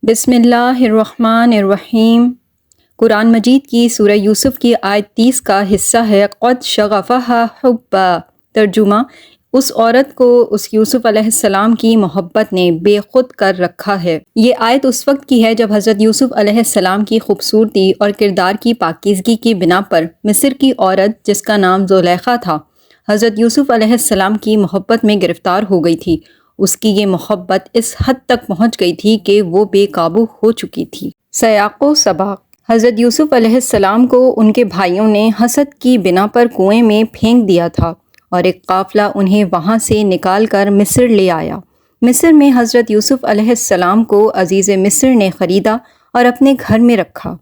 بسم اللہ الرحمن الرحیم۔ قرآن مجید کی سورہ یوسف کی آیت 30 کا حصہ ہے قد شغفہا حبا۔ ترجمہ: اس عورت کو اس یوسف علیہ السلام کی محبت نے بے خود کر رکھا ہے۔ یہ آیت اس وقت کی ہے جب حضرت یوسف علیہ السلام کی خوبصورتی اور کردار کی پاکیزگی کی بنا پر مصر کی عورت جس کا نام زلیخا تھا، حضرت یوسف علیہ السلام کی محبت میں گرفتار ہو گئی تھی۔ اس کی یہ محبت اس حد تک پہنچ گئی تھی کہ وہ بے قابو ہو چکی تھی۔ سیاق و سباق: حضرت یوسف علیہ السلام کو ان کے بھائیوں نے حسد کی بنا پر کنویں میں پھینک دیا تھا اور ایک قافلہ انہیں وہاں سے نکال کر مصر لے آیا۔ مصر میں حضرت یوسف علیہ السلام کو عزیز مصر نے خریدا اور اپنے گھر میں رکھا۔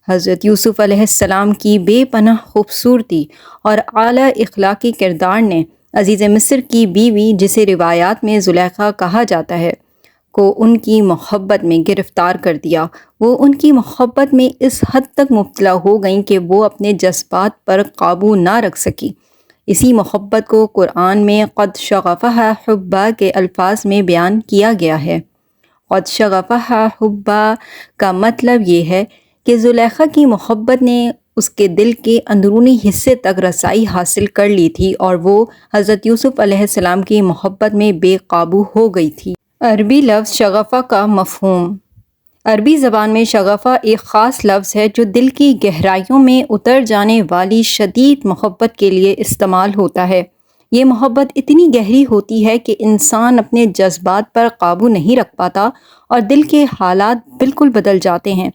حضرت یوسف علیہ السلام کی بے پناہ خوبصورتی اور اعلیٰ اخلاقی کردار نے عزیز مصر کی بیوی، جسے روایات میں زلیخا کہا جاتا ہے، کو ان کی محبت میں گرفتار کر دیا۔ وہ ان کی محبت میں اس حد تک مبتلا ہو گئیں کہ وہ اپنے جذبات پر قابو نہ رکھ سکی۔ اسی محبت کو قرآن میں قد شغفہا حبا کے الفاظ میں بیان کیا گیا ہے۔ قد شغفہا حبا کا مطلب یہ ہے کہ زلیخا کی محبت نے اس کے دل کے اندرونی حصے تک رسائی حاصل کر لی تھی اور وہ حضرت یوسف علیہ السلام کی محبت میں بے قابو ہو گئی تھی۔ عربی لفظ شغفہ کا مفہوم: عربی زبان میں شغفہ ایک خاص لفظ ہے جو دل کی گہرائیوں میں اتر جانے والی شدید محبت کے لیے استعمال ہوتا ہے۔ یہ محبت اتنی گہری ہوتی ہے کہ انسان اپنے جذبات پر قابو نہیں رکھ پاتا اور دل کے حالات بالکل بدل جاتے ہیں۔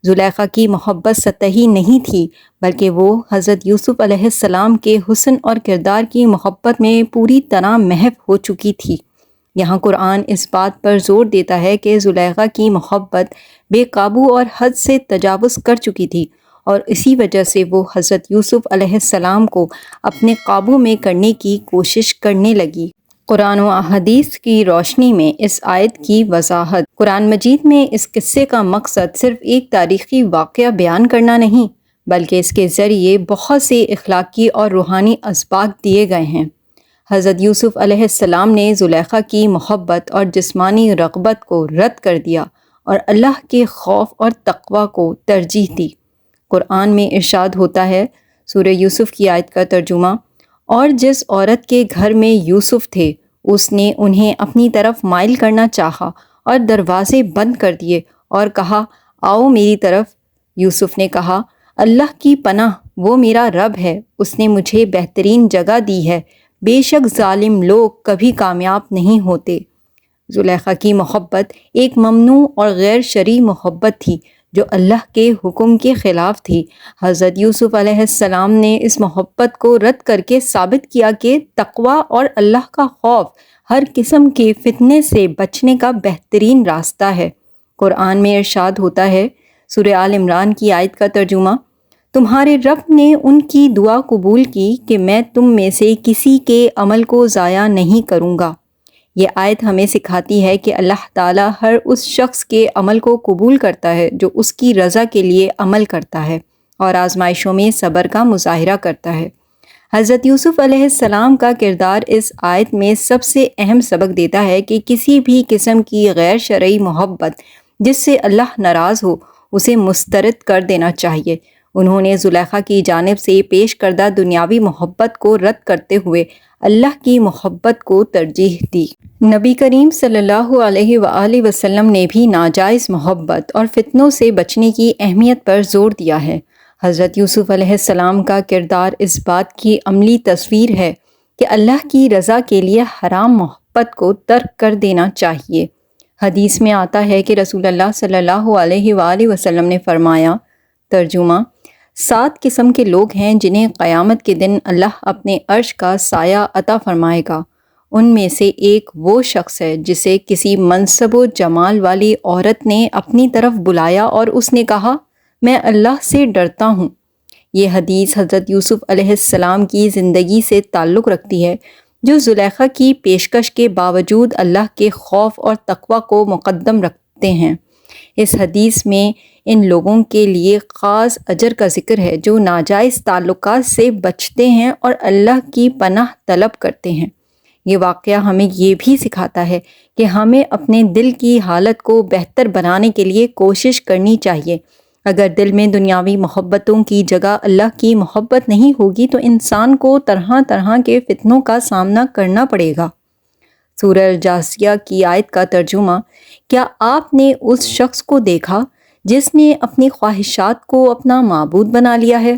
زلیخا کی محبت سطحی نہیں تھی، بلکہ وہ حضرت یوسف علیہ السلام کے حسن اور کردار کی محبت میں پوری طرح محو ہو چکی تھی۔ یہاں قرآن اس بات پر زور دیتا ہے کہ زلیخا کی محبت بے قابو اور حد سے تجاوز کر چکی تھی اور اسی وجہ سے وہ حضرت یوسف علیہ السلام کو اپنے قابو میں کرنے کی کوشش کرنے لگی۔ قرآن و احادیث کی روشنی میں اس آیت کی وضاحت: قرآن مجید میں اس قصے کا مقصد صرف ایک تاریخی واقعہ بیان کرنا نہیں، بلکہ اس کے ذریعے بہت سے اخلاقی اور روحانی اسباق دیے گئے ہیں۔ حضرت یوسف علیہ السلام نے زلیخا کی محبت اور جسمانی رغبت کو رد کر دیا اور اللہ کے خوف اور تقوی کو ترجیح دی۔ قرآن میں ارشاد ہوتا ہے، سورہ یوسف کی آیت کا ترجمہ: اور جس عورت کے گھر میں یوسف تھے اس نے انہیں اپنی طرف مائل کرنا چاہا اور دروازے بند کر دیے اور کہا، آؤ میری طرف۔ یوسف نے کہا، اللہ کی پناہ، وہ میرا رب ہے، اس نے مجھے بہترین جگہ دی ہے، بے شک ظالم لوگ کبھی کامیاب نہیں ہوتے۔ زلیخا کی محبت ایک ممنوع اور غیر شرعی محبت تھی جو اللہ کے حکم کے خلاف تھی۔ حضرت یوسف علیہ السلام نے اس محبت کو رد کر کے ثابت کیا کہ تقوی اور اللہ کا خوف ہر قسم کے فتنے سے بچنے کا بہترین راستہ ہے۔ قرآن میں ارشاد ہوتا ہے، سورہ آل عمران کی آیت کا ترجمہ: تمہارے رب نے ان کی دعا قبول کی کہ میں تم میں سے کسی کے عمل کو ضائع نہیں کروں گا۔ یہ آیت ہمیں سکھاتی ہے کہ اللہ تعالیٰ ہر اس شخص کے عمل کو قبول کرتا ہے جو اس کی رضا کے لیے عمل کرتا ہے اور آزمائشوں میں صبر کا مظاہرہ کرتا ہے۔ حضرت یوسف علیہ السلام کا کردار اس آیت میں سب سے اہم سبق دیتا ہے کہ کسی بھی قسم کی غیر شرعی محبت جس سے اللہ ناراض ہو، اسے مسترد کر دینا چاہیے۔ انہوں نے زلیخا کی جانب سے پیش کردہ دنیاوی محبت کو رد کرتے ہوئے اللہ کی محبت کو ترجیح دی۔ نبی کریم صلی اللہ علیہ وآلہ وسلم نے بھی ناجائز محبت اور فتنوں سے بچنے کی اہمیت پر زور دیا ہے۔ حضرت یوسف علیہ السلام کا کردار اس بات کی عملی تصویر ہے کہ اللہ کی رضا کے لیے حرام محبت کو ترک کر دینا چاہیے۔ حدیث میں آتا ہے کہ رسول اللہ صلی اللہ علیہ وآلہ وسلم نے فرمایا، ترجمہ: 7 قسم کے لوگ ہیں جنہیں قیامت کے دن اللہ اپنے عرش کا سایہ عطا فرمائے گا۔ ان میں سے ایک وہ شخص ہے جسے کسی منصب و جمال والی عورت نے اپنی طرف بلایا اور اس نے کہا، میں اللہ سے ڈرتا ہوں۔ یہ حدیث حضرت یوسف علیہ السلام کی زندگی سے تعلق رکھتی ہے، جو زلیخا کی پیشکش کے باوجود اللہ کے خوف اور تقوی کو مقدم رکھتے ہیں۔ اس حدیث میں ان لوگوں کے لیے خاص اجر کا ذکر ہے جو ناجائز تعلقات سے بچتے ہیں اور اللہ کی پناہ طلب کرتے ہیں۔ یہ واقعہ ہمیں یہ بھی سکھاتا ہے کہ ہمیں اپنے دل کی حالت کو بہتر بنانے کے لیے کوشش کرنی چاہیے۔ اگر دل میں دنیاوی محبتوں کی جگہ اللہ کی محبت نہیں ہوگی تو انسان کو طرح طرح کے فتنوں کا سامنا کرنا پڑے گا۔ سورہ الجاثیہ کی آیت کا ترجمہ: کیا آپ نے اس شخص کو دیکھا جس نے اپنی خواہشات کو اپنا معبود بنا لیا ہے؟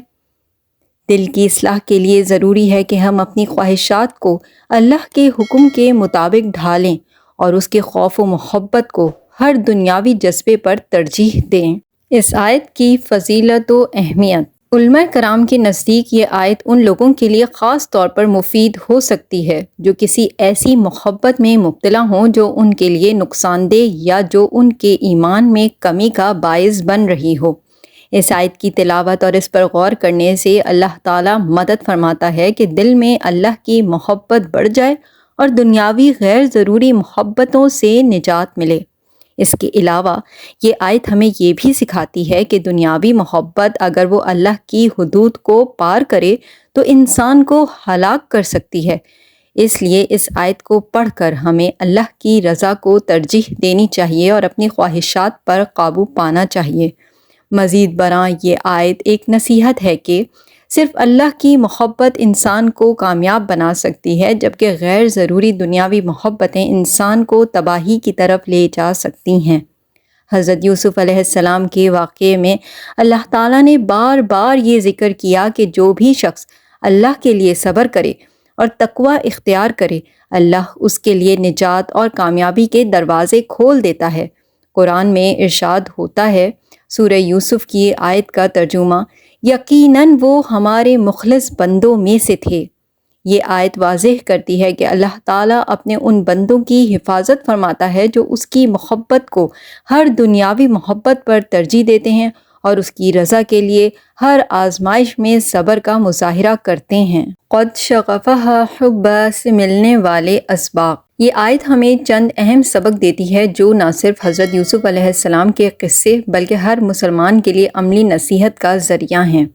دل کی اصلاح کے لیے ضروری ہے کہ ہم اپنی خواہشات کو اللہ کے حکم کے مطابق ڈھالیں اور اس کے خوف و محبت کو ہر دنیاوی جذبے پر ترجیح دیں۔ اس آیت کی فضیلت و اہمیت: علماء کرام کے نزدیک یہ آیت ان لوگوں کے لیے خاص طور پر مفید ہو سکتی ہے جو کسی ایسی محبت میں مبتلا ہوں جو ان کے لیے نقصان دہ یا جو ان کے ایمان میں کمی کا باعث بن رہی ہو۔ اس آیت کی تلاوت اور اس پر غور کرنے سے اللہ تعالیٰ مدد فرماتا ہے کہ دل میں اللہ کی محبت بڑھ جائے اور دنیاوی غیر ضروری محبتوں سے نجات ملے۔ اس کے علاوہ یہ آیت ہمیں یہ بھی سکھاتی ہے کہ دنیاوی محبت اگر وہ اللہ کی حدود کو پار کرے تو انسان کو ہلاک کر سکتی ہے۔ اس لیے اس آیت کو پڑھ کر ہمیں اللہ کی رضا کو ترجیح دینی چاہیے اور اپنی خواہشات پر قابو پانا چاہیے۔ مزید برآں یہ آیت ایک نصیحت ہے کہ صرف اللہ کی محبت انسان کو کامیاب بنا سکتی ہے، جبکہ غیر ضروری دنیاوی محبتیں انسان کو تباہی کی طرف لے جا سکتی ہیں۔ حضرت یوسف علیہ السلام کے واقعے میں اللہ تعالیٰ نے بار بار یہ ذکر کیا کہ جو بھی شخص اللہ کے لیے صبر کرے اور تقوی اختیار کرے، اللہ اس کے لیے نجات اور کامیابی کے دروازے کھول دیتا ہے۔ قرآن میں ارشاد ہوتا ہے، سورہ یوسف کی آیت کا ترجمہ: یقیناً وہ ہمارے مخلص بندوں میں سے تھے۔ یہ آیت واضح کرتی ہے کہ اللہ تعالیٰ اپنے ان بندوں کی حفاظت فرماتا ہے جو اس کی محبت کو ہر دنیاوی محبت پر ترجیح دیتے ہیں اور اس کی رضا کے لیے ہر آزمائش میں صبر کا مظاہرہ کرتے ہیں۔ قد شغفہا حبا سے ملنے والے اسباق: یہ آیت ہمیں چند اہم سبق دیتی ہے جو نہ صرف حضرت یوسف علیہ السلام کے قصے بلکہ ہر مسلمان کے لیے عملی نصیحت کا ذریعہ ہیں۔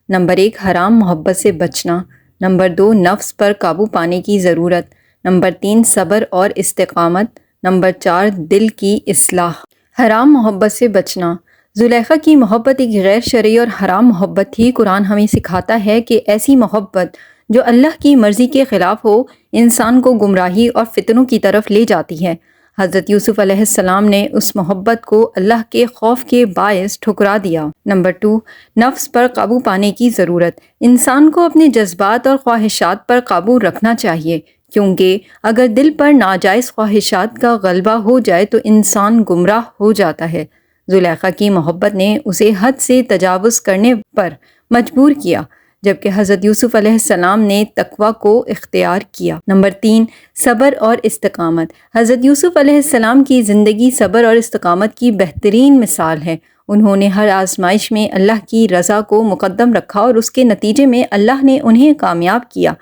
نمبر 1، حرام محبت سے بچنا۔ نمبر 2، نفس پر قابو پانے کی ضرورت۔ نمبر 3، صبر اور استقامت۔ نمبر 4، دل کی اصلاح۔ حرام محبت سے بچنا: زلیخا کی محبت ایک غیر شرعی اور حرام محبت تھی۔ قرآن ہمیں سکھاتا ہے کہ ایسی محبت جو اللہ کی مرضی کے خلاف ہو انسان کو گمراہی اور فتنوں کی طرف لے جاتی ہے۔ حضرت یوسف علیہ السلام نے اس محبت کو اللہ کے خوف کے باعث ٹھکرا دیا۔ نمبر 2، نفس پر قابو پانے کی ضرورت۔ انسان کو اپنے جذبات اور خواہشات پر قابو رکھنا چاہیے، کیونکہ اگر دل پر ناجائز خواہشات کا غلبہ ہو جائے تو انسان گمراہ ہو جاتا ہے۔ زلیخا کی محبت نے اسے حد سے تجاوز کرنے پر مجبور کیا، جبکہ حضرت یوسف علیہ السلام نے تقوی کو اختیار کیا۔ نمبر 3، صبر اور استقامت۔ حضرت یوسف علیہ السلام کی زندگی صبر اور استقامت کی بہترین مثال ہے۔ انہوں نے ہر آزمائش میں اللہ کی رضا کو مقدم رکھا اور اس کے نتیجے میں اللہ نے انہیں کامیاب کیا۔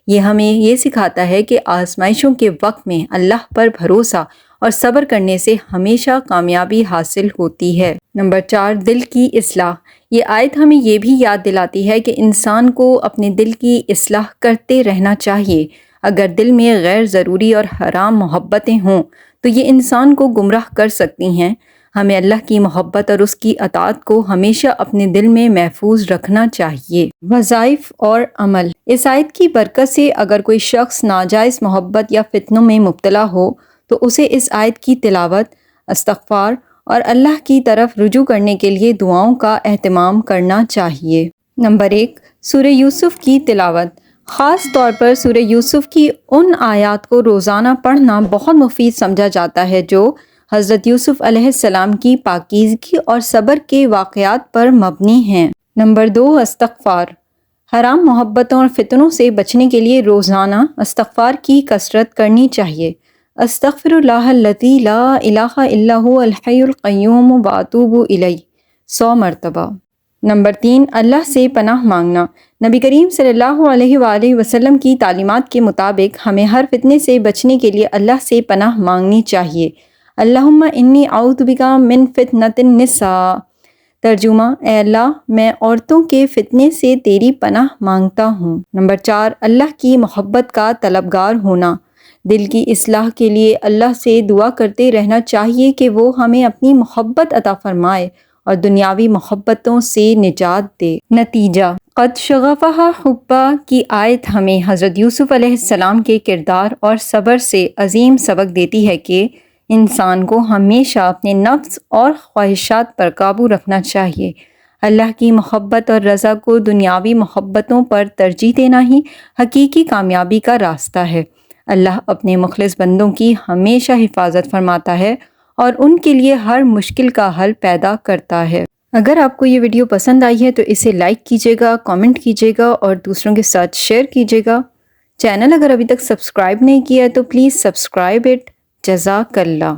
یہ ہمیں یہ سکھاتا ہے کہ آزمائشوں کے وقت میں اللہ پر بھروسہ اور صبر کرنے سے ہمیشہ کامیابی حاصل ہوتی ہے۔ نمبر 4، دل کی اصلاح۔ یہ آیت ہمیں یہ بھی یاد دلاتی ہے کہ انسان کو اپنے دل کی اصلاح کرتے رہنا چاہیے۔ اگر دل میں غیر ضروری اور حرام محبتیں ہوں تو یہ انسان کو گمراہ کر سکتی ہیں۔ ہمیں اللہ کی محبت اور اس کی اطاعت کو ہمیشہ اپنے دل میں محفوظ رکھنا چاہیے۔ وظائف اور عمل۔ اس آیت کی برکت سے اگر کوئی شخص ناجائز محبت یا فتنوں میں مبتلا ہو تو اسے اس آیت کی تلاوت، استغفار اور اللہ کی طرف رجوع کرنے کے لیے دعاؤں کا اہتمام کرنا چاہیے۔ نمبر 1، سورہ یوسف کی تلاوت۔ خاص طور پر سورہ یوسف کی ان آیات کو روزانہ پڑھنا بہت مفید سمجھا جاتا ہے جو حضرت یوسف علیہ السلام کی پاکیزگی اور صبر کے واقعات پر مبنی ہیں۔ نمبر 2، استغفار۔ حرام محبتوں اور فتنوں سے بچنے کے لیے روزانہ استغفار کی کثرت کرنی چاہیے۔ استغفر اللہ الذی لا الہ الا هو الحی القیوم واتوب الیہ 100 مرتبہ۔ نمبر 3، اللہ سے پناہ مانگنا۔ نبی کریم صلی اللہ علیہ وآلہ وسلم کی تعلیمات کے مطابق ہمیں ہر فتنے سے بچنے کے لیے اللہ سے پناہ مانگنی چاہیے۔ اللہم انی اعوذ بک من فتنۃ النساء۔ ترجمہ: اے اللہ، میں عورتوں کے فتنے سے تیری پناہ مانگتا ہوں۔ نمبر 4، اللہ کی محبت کا طلبگار ہونا۔ دل کی اصلاح کے لیے اللہ سے دعا کرتے رہنا چاہیے کہ وہ ہمیں اپنی محبت عطا فرمائے اور دنیاوی محبتوں سے نجات دے۔ نتیجہ، قد شغفہا حبا کی آیت ہمیں حضرت یوسف علیہ السلام کے کردار اور صبر سے عظیم سبق دیتی ہے کہ انسان کو ہمیشہ اپنے نفس اور خواہشات پر قابو رکھنا چاہیے۔ اللہ کی محبت اور رضا کو دنیاوی محبتوں پر ترجیح دینا ہی حقیقی کامیابی کا راستہ ہے۔ اللہ اپنے مخلص بندوں کی ہمیشہ حفاظت فرماتا ہے اور ان کے لیے ہر مشکل کا حل پیدا کرتا ہے۔ اگر آپ کو یہ ویڈیو پسند آئی ہے تو اسے لائک کیجیے گا، کامنٹ کیجیے گا اور دوسروں کے ساتھ شیئر کیجیے گا۔ چینل اگر ابھی تک سبسکرائب نہیں کیا ہے تو پلیز سبسکرائب اٹ۔ جزاک اللہ۔